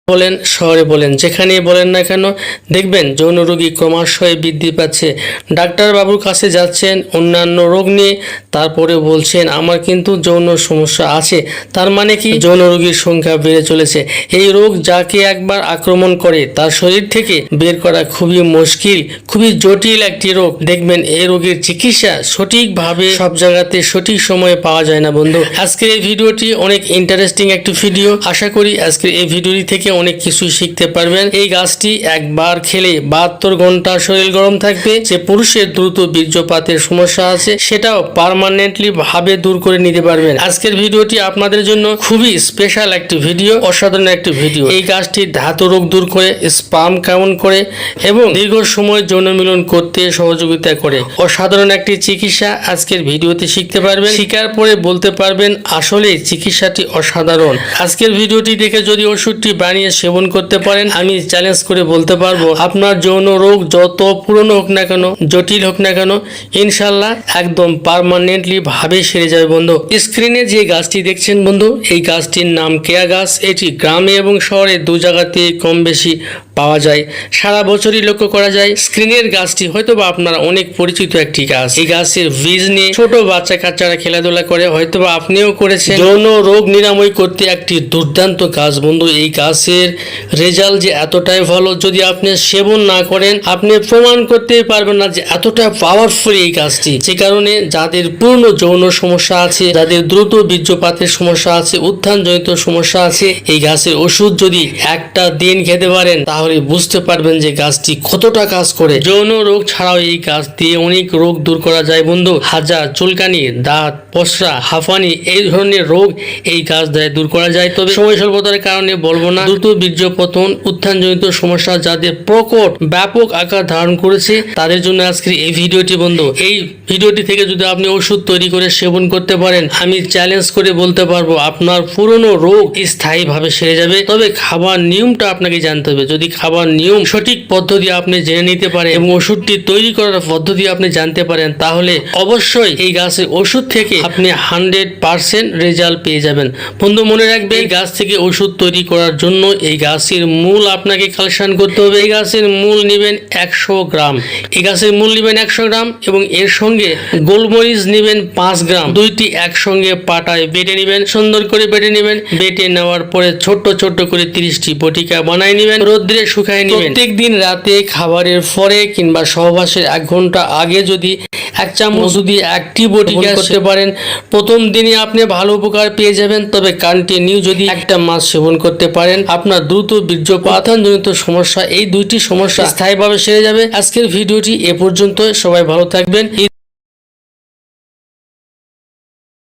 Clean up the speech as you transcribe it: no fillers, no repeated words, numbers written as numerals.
বলেন শহরে বলেন যেখানেই বলেন না কেন দেখবেন যৌন রোগী ক্রমশই বৃদ্ধি পাচ্ছে। ডাক্তারবাবুর কাছে যাচ্ছেন অন্যান্য রোগ নিয়ে, তারপরে বলছেন আমার কিন্তু যৌন সমস্যা আছে। তার মানে কি যৌন রোগীর সংখ্যা বেড়ে চলেছে। এই রোগ যাকে একবার আক্রমণ করে তার শরীর থেকে বের করা খুবই মুশকিল, খুবই জটিল একটি রোগ। দেখবেন এই রোগের চিকিৎসা সঠিকভাবে সব জায়গাতে সঠিক সময়ে পাওয়া যায় না বন্ধু। আজকের এই ভিডিওটি অনেক ইন্টারেস্টিং একটি ভিডিও। আশা করি আজকের এই ভিডিওটি থেকে অনেক কিছুই শিখতে পারবেন। এই গাছটি একবার খেলে 72 ঘন্টা শরীর গরম থাকবে। যে পুরুষের দ্রুত বীর্যপাতের সমস্যা আছে সেটাও পার্মানেন্টলি ভাবে দূর করে নিতে পারবেন। আজকের ভিডিওটি আপনাদের জন্য খুবই স্পেশাল একটি ভিডিও, অসাধারণ একটি ভিডিও। এই গাছটি ধাতু রোগ দূর করে, স্পাম কাউন্ট করে এবং দীর্ঘ সময় যৌন মিলন করতে সহযোগিতা করে। অসাধারণ একটি চিকিৎসা আজকের ভিডিওতে শিখতে পারবেন। শিকার পরে বলতে পারবেন আসলে চিকিৎসাটি অসাধারণ। আজকের ভিডিওটি দেখে যদি ওষুধটি বানিয়ে সেবন করতে পারেন, আমি চ্যালেঞ্জ করে বলতে পারবো আপনার যৌন রোগ যত পুরনো হোক না কেন, জটিল হোক না কেন, ইনশাল্লাহ একদম পার্মানেন্টলি ভাবে সেরে যাবে বন্ধু। স্ক্রিনে যে গাছটি দেখছেন বন্ধু, এই গাছটির নাম কেয়া গাছ। এটি গ্রামে এবং শহরে দু জায়গাতে কম বেশি পাওয়া যায়, সারা বছরই লক্ষ্য করা যায়। স্ক্রিনের গাছটি হয়তো বা আপনারা অনেক পরিচিত একটি গাছ। এই গাছের বীজ নিয়ে ছোট বাচ্চা কাচ্চারা খেলাধুলা করে, হয়তো বা আপনিও করেছেন। যৌন রোগ নিরাময় করতে একটি দুর্দান্ত গাছ বন্ধু। এই গাছের রেজাল্ট যে এতটাই ভালো, যদি আপনি সেবন না করেন আপনি প্রমাণ করতেই পারবেন না যে এতটা পাওয়ারফুল এই গাছটি। যে কারণে যাদের পূর্ণ যৌন সমস্যা আছে, যাদের দ্রুত বীর্যপাতের সমস্যা আছে, উত্থানজনিত সমস্যা আছে, এই গাছের ওষুধ যদি একটা দিন খেতে পারেন তাহলে বুঝতে পারবেন যে গাছটি কতটা কাজ করে। যৌন রোগ ছাড়াও এই গাছ দিয়ে অনেক রোগ দূর করা যায় বন্ধু। হাজা, চুলকানি, দাঁত, পশরা, হাঁফানি, এই ধরনের রোগ এই গাছ দ্বারা দূর করা যায়। তবে সময় স্বল্পতার কারণে বলবো না। দ্রুত বীর্যপতন, উত্থানজনিত সমস্যা যাদের প্রকট ব্যাপক আকার ধারণ করেছে তাদের জন্য আজকের এই ভিডিওটি বন্ধু। এই ভিডিওটি থেকে যদি আপনি ওষুধ তৈরি করে সেবন করতে পারেন, আমি চ্যালেঞ্জ করে বলতে পারবো আপনার পুরনো রোগ স্থায়ীভাবে সেরে যাবে। তবে খাবার নিয়মটা আপনাকে জানতে হবে। যদি খাবার নিয়ম সঠিক পদ্ধতি আপনি জেনে নিতে পারেন এবং ওষুধটি তৈরি করার পদ্ধতি আপনি জানতে পারেন, তাহলে অবশ্যই এই গাছের ওষুধ থেকে আপনি 100% রেজাল্ট পেয়ে যাবেন বন্ধু। মনে রাখবেন, এই গাছ থেকে ওষুধ তৈরি করার জন্য এই গাছের মূল আপনাকে কালেকশন করতে হবে। এই গাছের মূল নেবেন 100 গ্রাম। এই গাছের মূল নেবেন 100 গ্রাম এবং এর সঙ্গে গোলমরিচ নেবেন 5 গ্রাম। দুইটি একসঙ্গে পাটায় বেটে নেবেন, সুন্দর করে বেটে নেবেন। বেটে নেওয়ার পরে ছোট্ট ছোট্ট করে 30টি বটিকা বানায় নেবেন, রোদ্রে শুকায় নেবেন। প্রত্যেক দিন রাতে খাবারের পরে কিংবা সহবাসের 1 ঘন্টা আগে যদি 1 চামচ যদি একটি বটিকা করতে পারেন, প্রথম দিনে আপনি ভালো উপকার পেয়ে যাবেন। তবে কন্টিনিউ যদি একটা মাস সেবন করতে পারেন, আপনার দ্রুত বীর্যপাতজনিত সমস্যা, এই দুইটি সমস্যা স্থায়ীভাবে সেরে যাবে। আজকের ভিডিওটি এ পর্যন্ত। সবাই ভালো থাকবেন।